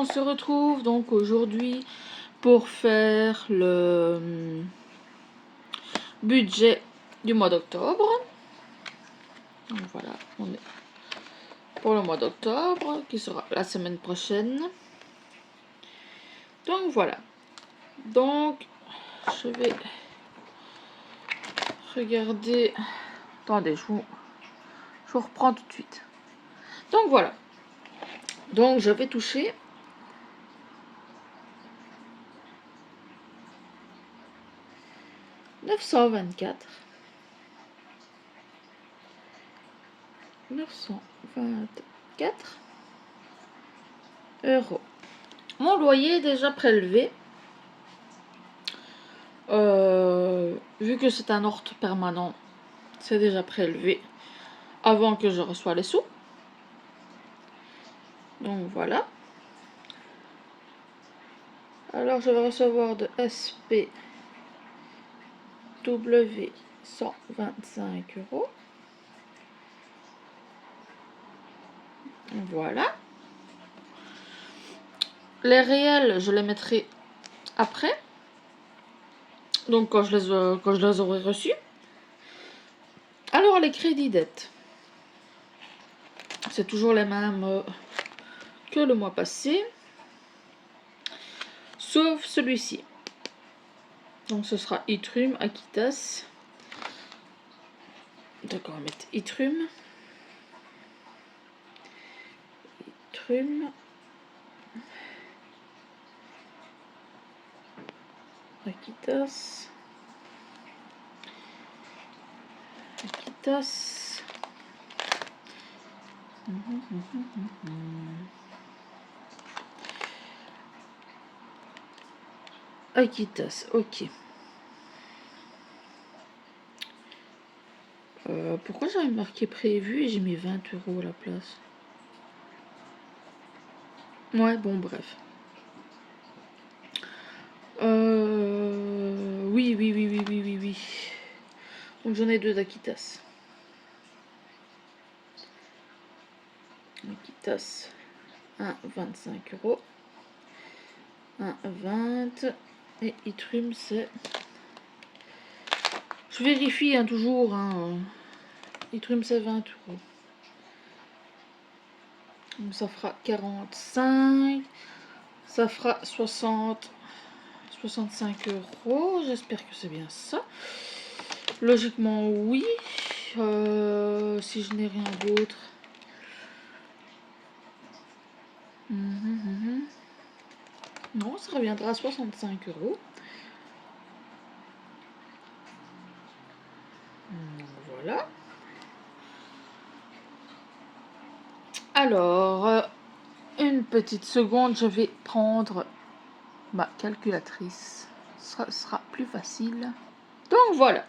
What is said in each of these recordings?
on se retrouve donc aujourd'hui pour faire le budget du mois d'octobre. Donc voilà, on est pour le mois d'octobre qui sera la semaine prochaine. Donc voilà. Donc je vais regarder. Attendez, je vous reprends tout de suite. Donc voilà. Donc je vais toucher 924 euros. Mon loyer est déjà prélevé. Vu que c'est un ordre permanent, c'est déjà prélevé avant que je reçoive les sous. Donc voilà. Alors je vais recevoir de SPW 125 euros. Voilà. Les réels, je les mettrai après. Donc quand je les aurai reçus. Alors les crédits dettes. C'est toujours les mêmes que le mois passé. Sauf celui-ci. Donc ce sera Itrum, Aquitas. Donc on va mettre Itrum. Aquitas. Aquitas, ok. Pourquoi j'avais marqué prévu et j'ai mis 20 euros à la place? Ouais, bon, bref. Oui. Donc j'en ai deux d'Aquitas. Aquitas, un 25 euros. Un 20. Et Itrum, c'est... Je vérifie toujours. Itrum, c'est 20 euros. Donc ça fera 45. Ça fera 65 euros. J'espère que c'est bien ça. Logiquement, oui. Si je n'ai rien d'autre. Non, ça reviendra à 65 euros. Voilà. Alors, une petite seconde, je vais prendre ma calculatrice. Ce sera plus facile. Donc voilà.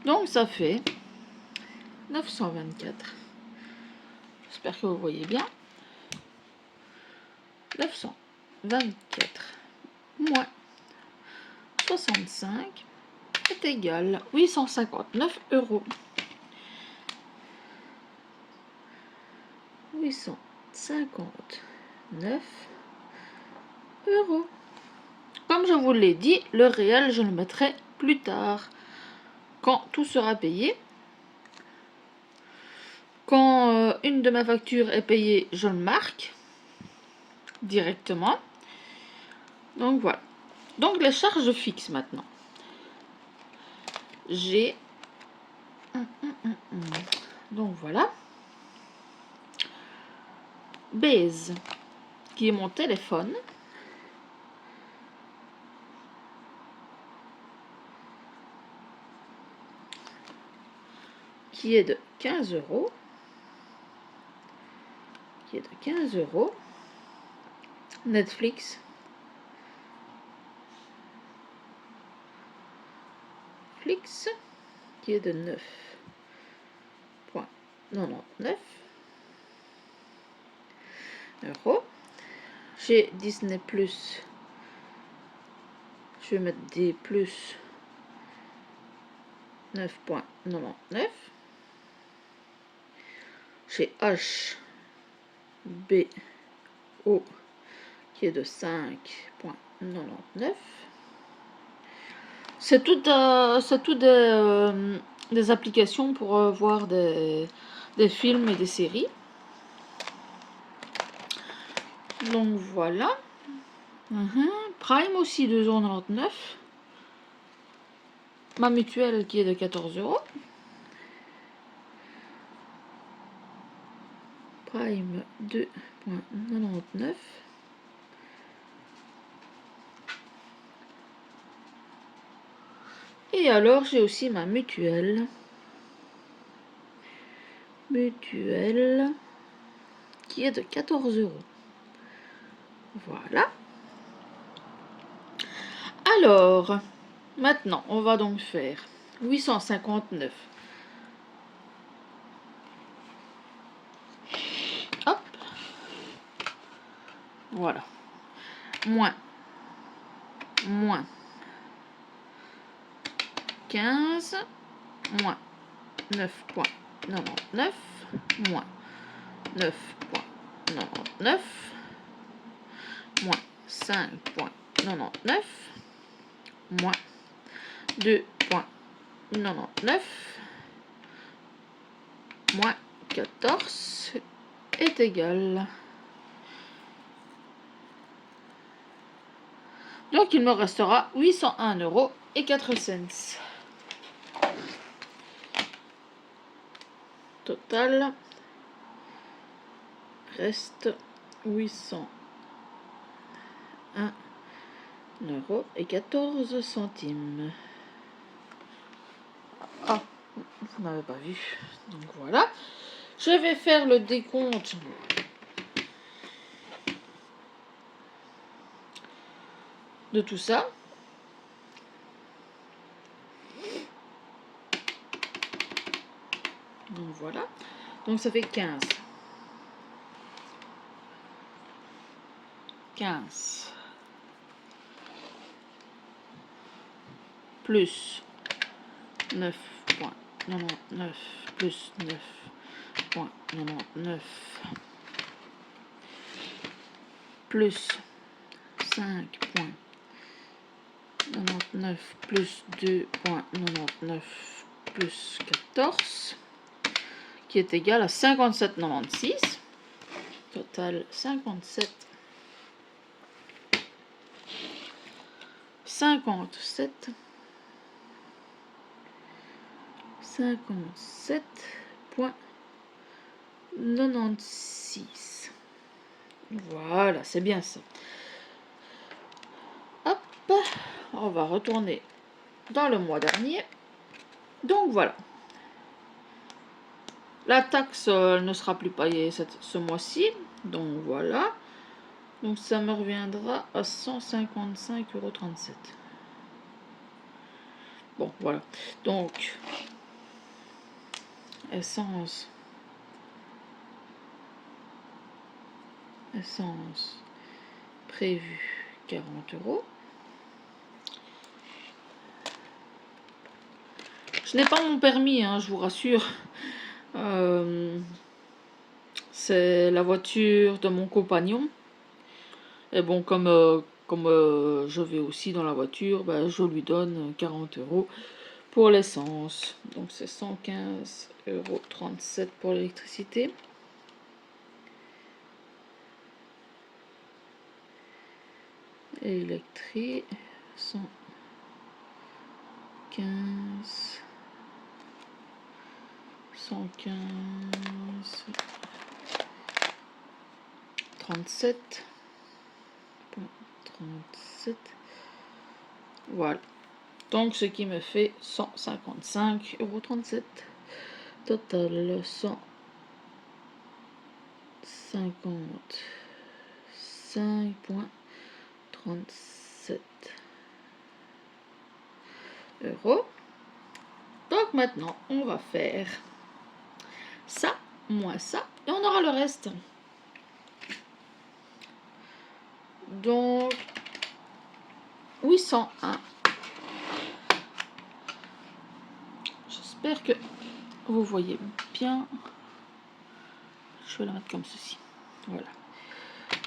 Donc ça fait 924. J'espère que vous voyez bien. 924 moins 65 est égal à 859 euros. 859 euros. Comme je vous l'ai dit, le réel, je le mettrai plus tard, quand tout sera payé. Quand une de mes factures est payée, je le marque directement. Donc voilà. Donc les charges fixes maintenant. J'ai... Donc voilà. Base, qui est mon téléphone. Qui est de 15 euros. Netflix. Qui est de 9,99 euros. J'ai Disney Plus. Je vais mettre des plus 9,99. J'ai HBO qui est de 5,99. C'est tout des applications pour voir des films et des séries. Donc voilà. Prime aussi 2,99 €. Ma mutuelle qui est de 14 €. Prime 2,99 €. Et alors j'ai aussi ma mutuelle. Mutuelle qui est de 14 €. Voilà. Alors, maintenant, on va donc faire 859. Hop. Voilà. Moins 15, moins 9,99, moins 9,99, moins 5,99, moins 2,99, moins 14 est égal. Donc il me restera 801,04 €. Total reste 801,14 €. Ah, vous n'avez pas vu. Donc voilà. Je vais faire le décompte de tout ça. Donc voilà. Donc ça fait 15. 15. Plus 9,99 plus 9,99 plus 5,99 plus 2,99 plus 14 qui est égal à 57,96. Total 57. 57,96. Voilà, c'est bien ça. Hop, on va retourner dans le mois dernier. Donc voilà. La taxe ne sera plus payée ce mois-ci. Donc voilà. Donc ça me reviendra à 155,37 €. Bon, voilà. Donc, essence prévue 40 €. Je n'ai pas mon permis, hein, je vous rassure. C'est la voiture de mon compagnon. Et bon, comme je vais aussi dans la voiture, ben, je lui donne 40 € pour l'essence. Donc c'est 115,37 € pour l'électricité. Électrique, 115, 37. Voilà. Donc ce qui me fait 155,37 €. Total 155,37 €. Donc maintenant, on va faire ça, moins ça, et on aura le reste. Donc, 801. J'espère que vous voyez bien. vais la mettre comme ceci. Voilà.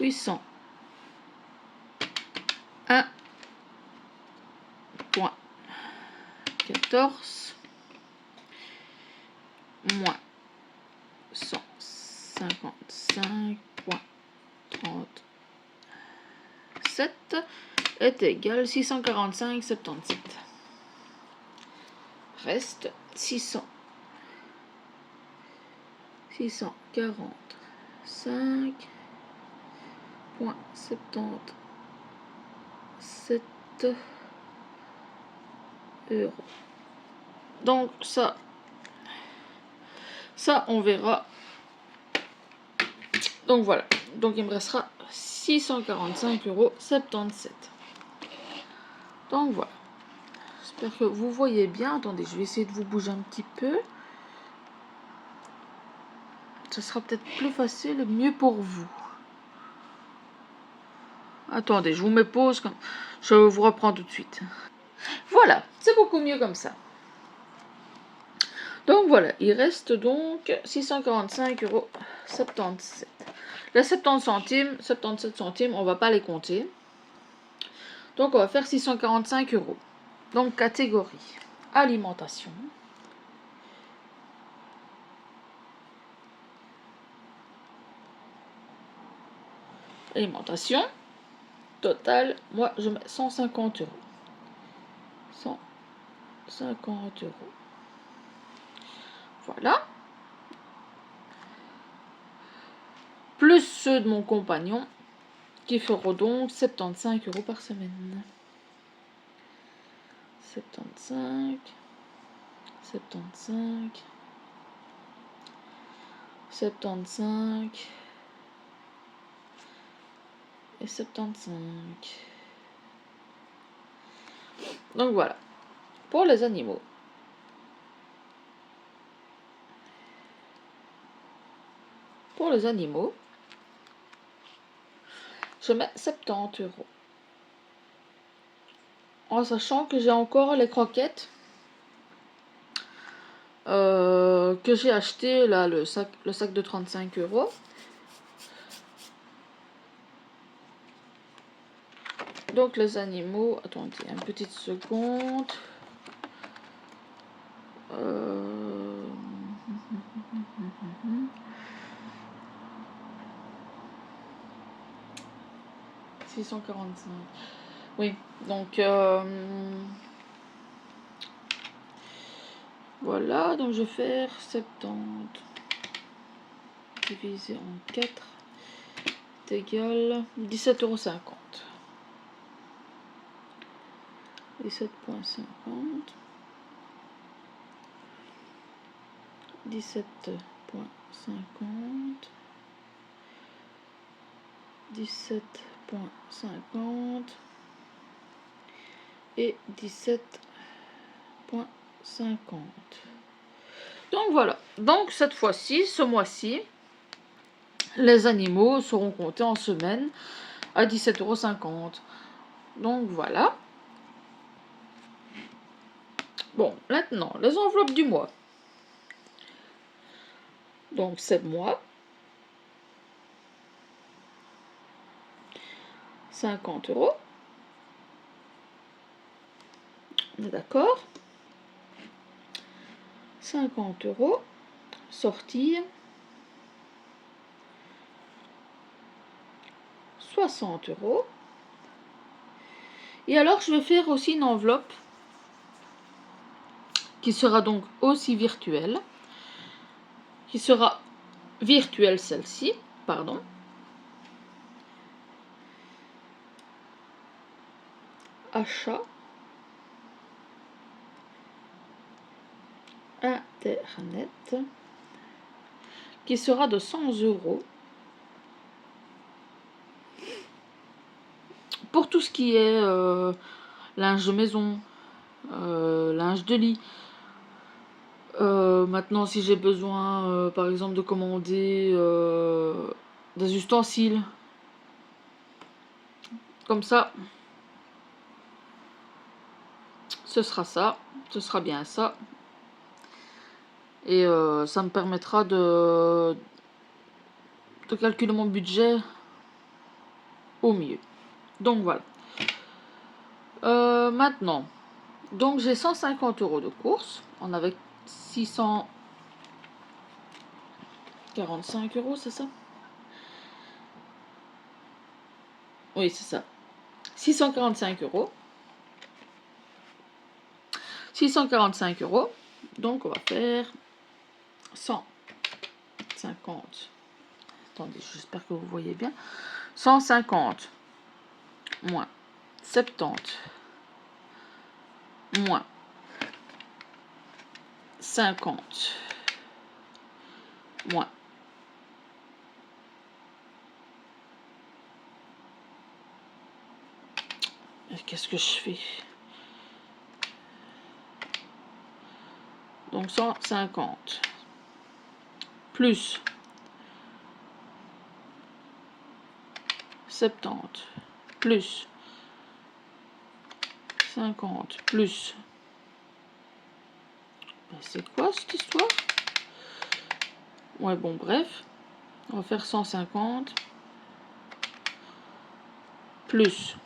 801,14 moins 155,37 est égal à 645,77. Reste 645,77 euros. Donc ça on verra. Donc voilà, donc il me restera 645,77 euros. Donc voilà, j'espère que vous voyez bien. Attendez, je vais essayer de vous bouger un petit peu. Ce sera peut-être plus facile et mieux pour vous. Attendez, je vous mets pause, comme je vous reprends tout de suite. Voilà, c'est beaucoup mieux comme ça. Donc voilà, il reste donc 645,77 euros. Les 77 centimes, on va pas les compter. Donc on va faire 645 euros. Donc catégorie alimentation. Alimentation. Total, moi je mets 150 euros. 150 euros. Voilà. Plus ceux de mon compagnon, qui feront donc 75 euros par semaine. 75, 75, 75 et 75. Donc voilà, pour les animaux. Pour les animaux, je mets 70 euros. En sachant que j'ai encore les croquettes que j'ai acheté là, le sac de 35 euros. Donc les animaux, attendez une petite seconde. 645. Oui, donc voilà, donc je vais faire 70 divisé en 4 est égal 17,50 €. 17,50 17,50 17,50 et 17,50. Donc voilà, donc cette fois-ci, ce mois-ci, les animaux seront comptés en semaine à 17,50 €. Donc voilà. Bon, maintenant, les enveloppes du mois. Donc c'est mois. 50 euros. On est d'accord. 50 euros. Sortir. 60 euros. Et alors, je vais faire aussi une enveloppe qui sera donc aussi virtuelle. Qui sera virtuelle celle-ci, pardon. Achat. Internet. Qui sera de 100 euros. Pour tout ce qui est linge de maison, linge de lit. Maintenant, si j'ai besoin, par exemple, de commander des ustensiles, comme ça, ce sera bien ça. Et ça me permettra de calculer mon budget au mieux. Donc voilà. Maintenant, donc j'ai 150 € de course. On avait 645 €, c'est ça? Oui, c'est ça. 645 €. 645 €. Donc on va faire 150. Attendez, j'espère que vous voyez bien. 150 moins 70 moins 50 moins qu'est-ce que je fais? Donc 150 plus 70 plus 50 plus... C'est quoi cette histoire? Ouais, bon, bref. On va faire 150 plus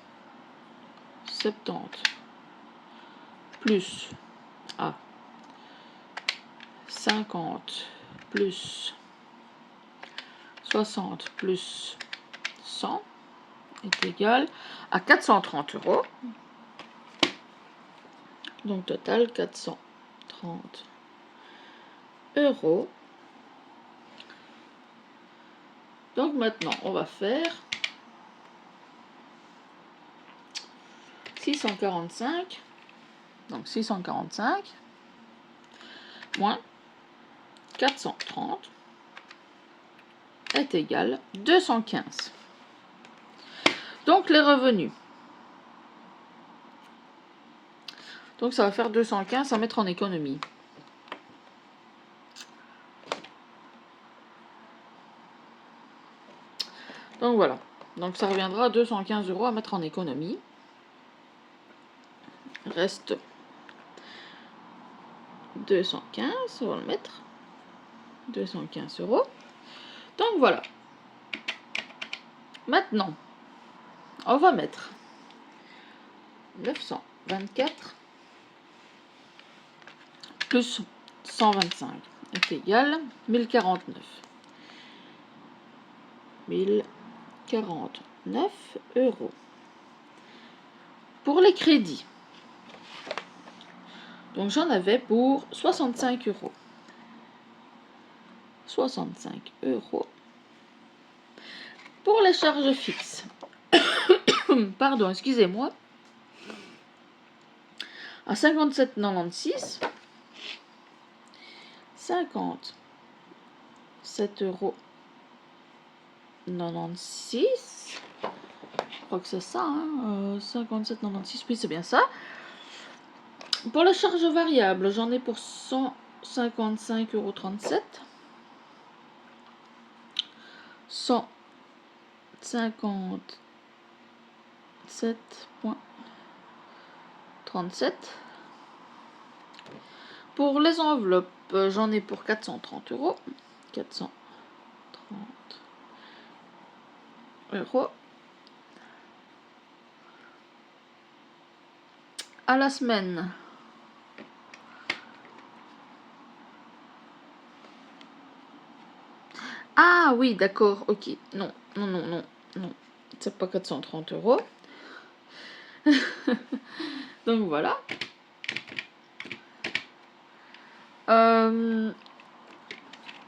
70 plus 50 plus 60 plus 100 est égal à 430 €. Donc total 430 €. Donc maintenant on va faire 645. Donc 645 moins 430 est égal 215. Donc les revenus. Donc ça va faire 215 à mettre en économie. Donc voilà. Donc ça reviendra à 215 € à mettre en économie. Reste 215, on va le mettre. 215 €. Donc voilà. Maintenant, on va mettre 924 plus 125 est égal 1049. 1049 €. Pour les crédits, donc j'en avais pour 65 €. 65 €. Pour les charges fixes, pardon, excusez-moi, à 57,96 €, 57,96 €, je crois que c'est ça, hein, 57,96 €, oui c'est bien ça. Pour les charges variables, j'en ai pour 155,37 €, 157,37 €. Pour les enveloppes, j'en ai pour 430 €. 430 €. À la semaine, ah oui, d'accord, ok. Non, non, non, non, non. C'est pas 430 €. Donc voilà.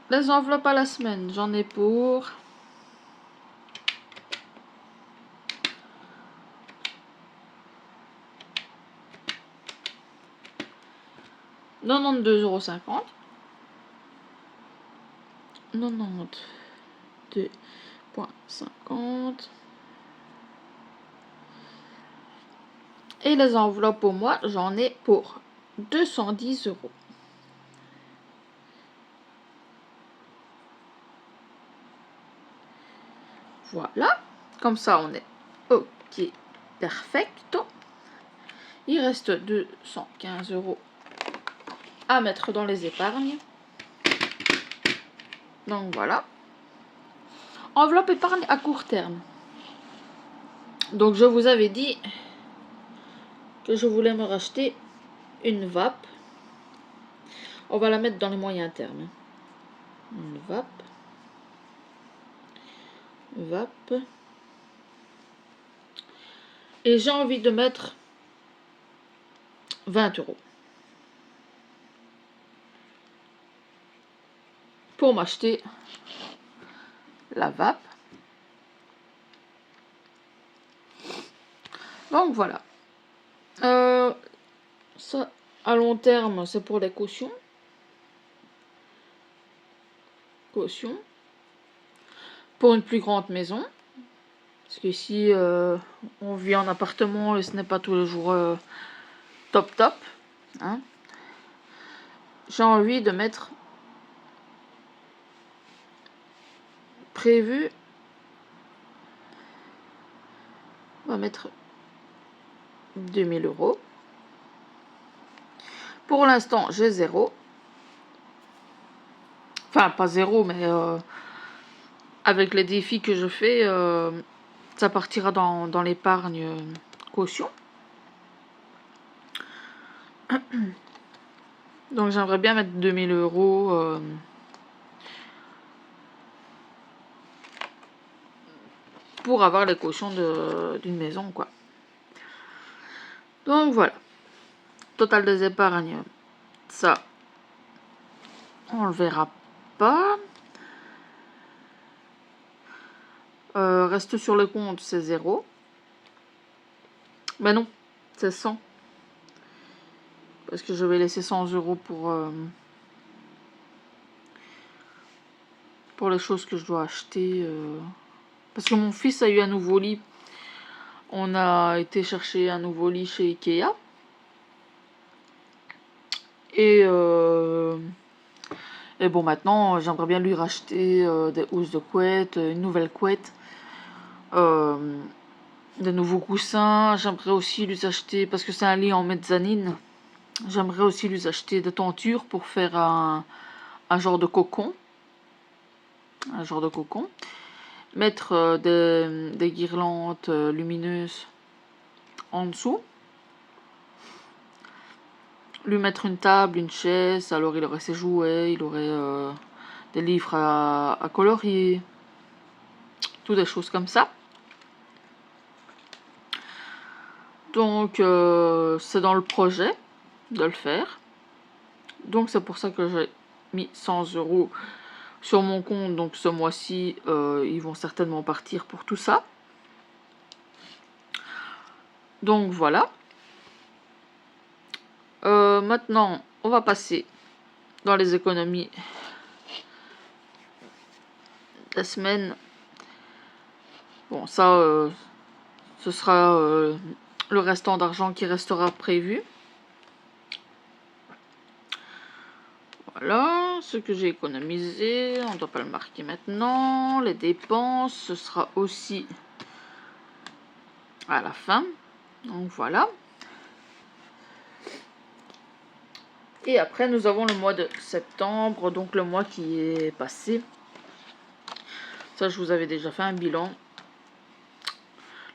Les enveloppes à la semaine, j'en ai pour 92,50 €. 92,50 €. Et les enveloppes au mois, j'en ai pour 210 €. Voilà, comme ça on est ok, perfecto. Il reste 215 € à mettre dans les épargnes. Donc voilà. Enveloppe épargne à court terme. Donc je vous avais dit que je voulais me racheter une vape. On va la mettre dans les moyens termes. Une vape. Vape. Et j'ai envie de mettre 20 € pour m'acheter la vape. Donc voilà. Ça, à long terme, c'est pour les cautions. Caution. Pour une plus grande maison. Parce qu'ici, on vit en appartement et ce n'est pas tous les jours top top. Hein. J'ai envie de mettre prévu. On va mettre 2000 €. Pour l'instant, j'ai 0. Enfin, pas 0, mais avec les défis que je fais, ça partira dans l'épargne caution. Donc j'aimerais bien mettre 2000 € pour avoir les cautions d'une maison, quoi. Donc voilà. Total des épargnes, ça, on le verra pas. Reste sur le compte, c'est 0. Mais non, c'est 100. Parce que je vais laisser 100 € pour les choses que je dois acheter. Parce que mon fils a eu un nouveau lit. On a été chercher un nouveau lit chez Ikea. Et bon, maintenant, j'aimerais bien lui racheter des housses de couette, une nouvelle couette, des nouveaux coussins. J'aimerais aussi lui acheter, parce que c'est un lit en mezzanine, j'aimerais aussi lui acheter des tentures pour faire un genre de cocon. Un genre de cocon. Mettre des guirlandes lumineuses en dessous. Lui mettre une table, une chaise, alors il aurait ses jouets, il aurait des livres à colorier, toutes des choses comme ça. Donc c'est dans le projet de le faire. Donc c'est pour ça que j'ai mis 100 € sur mon compte. Donc ce mois-ci, ils vont certainement partir pour tout ça. Donc voilà. Maintenant, on va passer dans les économies de la semaine. Bon, ça, ce sera le restant d'argent qui restera prévu. Voilà, ce que j'ai économisé, on ne doit pas le marquer maintenant. Les dépenses, ce sera aussi à la fin. Donc voilà. Et après, nous avons le mois de septembre, donc le mois qui est passé. Ça, je vous avais déjà fait un bilan.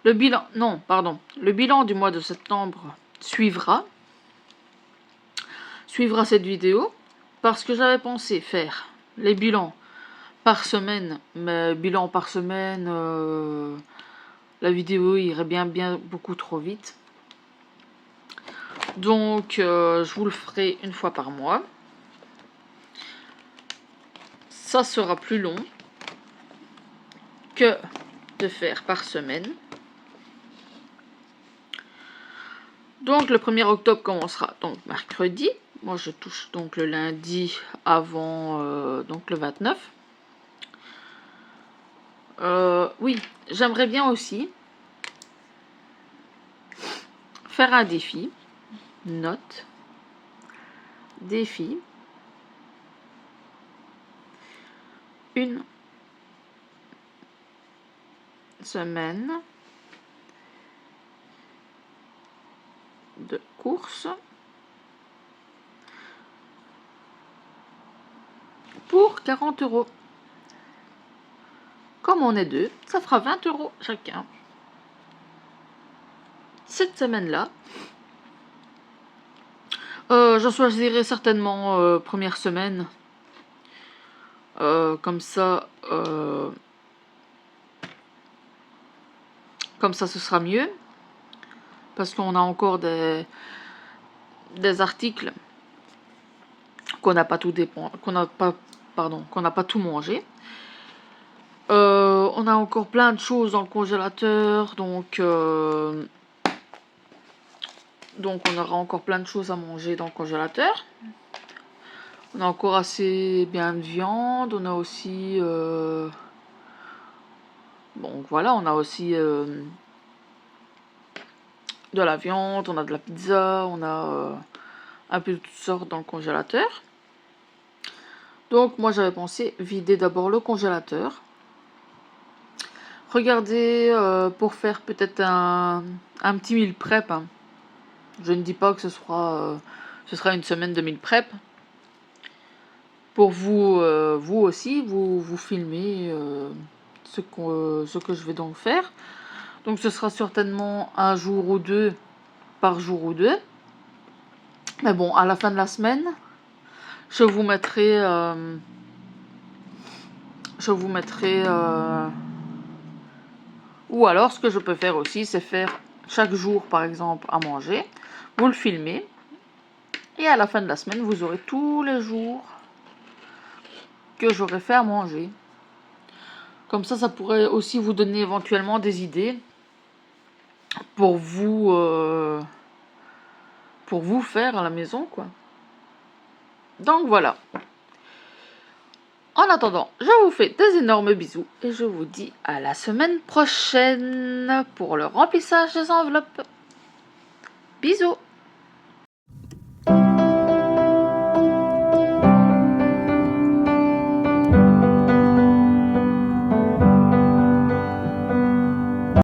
Le bilan, non, pardon. Le bilan du mois de septembre suivra cette vidéo. Parce que j'avais pensé faire les bilans par semaine. Mais bilan par semaine, la vidéo irait bien beaucoup trop vite. Donc, je vous le ferai une fois par mois. Ça sera plus long que de faire par semaine. Donc, le 1er octobre commencera donc mercredi. Moi, je touche donc le lundi avant donc le 29. Oui, j'aimerais bien aussi faire un défi. Note. Défi. Une semaine de course pour 40 €. comme on est deux, ça fera 20 € chacun. Cette semaine-là, je choisirai certainement première semaine. Comme ça, ce sera mieux. Parce qu'on a encore des articles qu'on n'a pas tout qu'on n'a pas tout mangé. On a encore plein de choses dans le congélateur, donc on aura encore plein de choses à manger dans le congélateur. On a encore assez bien de viande, on a aussi bon voilà, on a aussi de la viande, on a de la pizza, on a un peu de toutes sortes dans le congélateur. Donc moi j'avais pensé vider d'abord le congélateur. Regardez pour faire peut-être un petit meal prep. Hein. Je ne dis pas que ce sera une semaine de meal prep. Pour vous, vous aussi, vous filmez ce que je vais donc faire. Donc ce sera certainement un jour ou deux, par jour ou deux. Mais bon, à la fin de la semaine, je vous mettrai ou alors ce que je peux faire aussi, c'est faire chaque jour par exemple à manger. Vous le filmez. Et à la fin de la semaine, vous aurez tous les jours que j'aurai fait à manger. Comme ça pourrait aussi vous donner éventuellement des idées pour vous faire à la maison, quoi. Donc voilà. En attendant, je vous fais des énormes bisous et je vous dis à la semaine prochaine pour le remplissage des enveloppes. Bisous!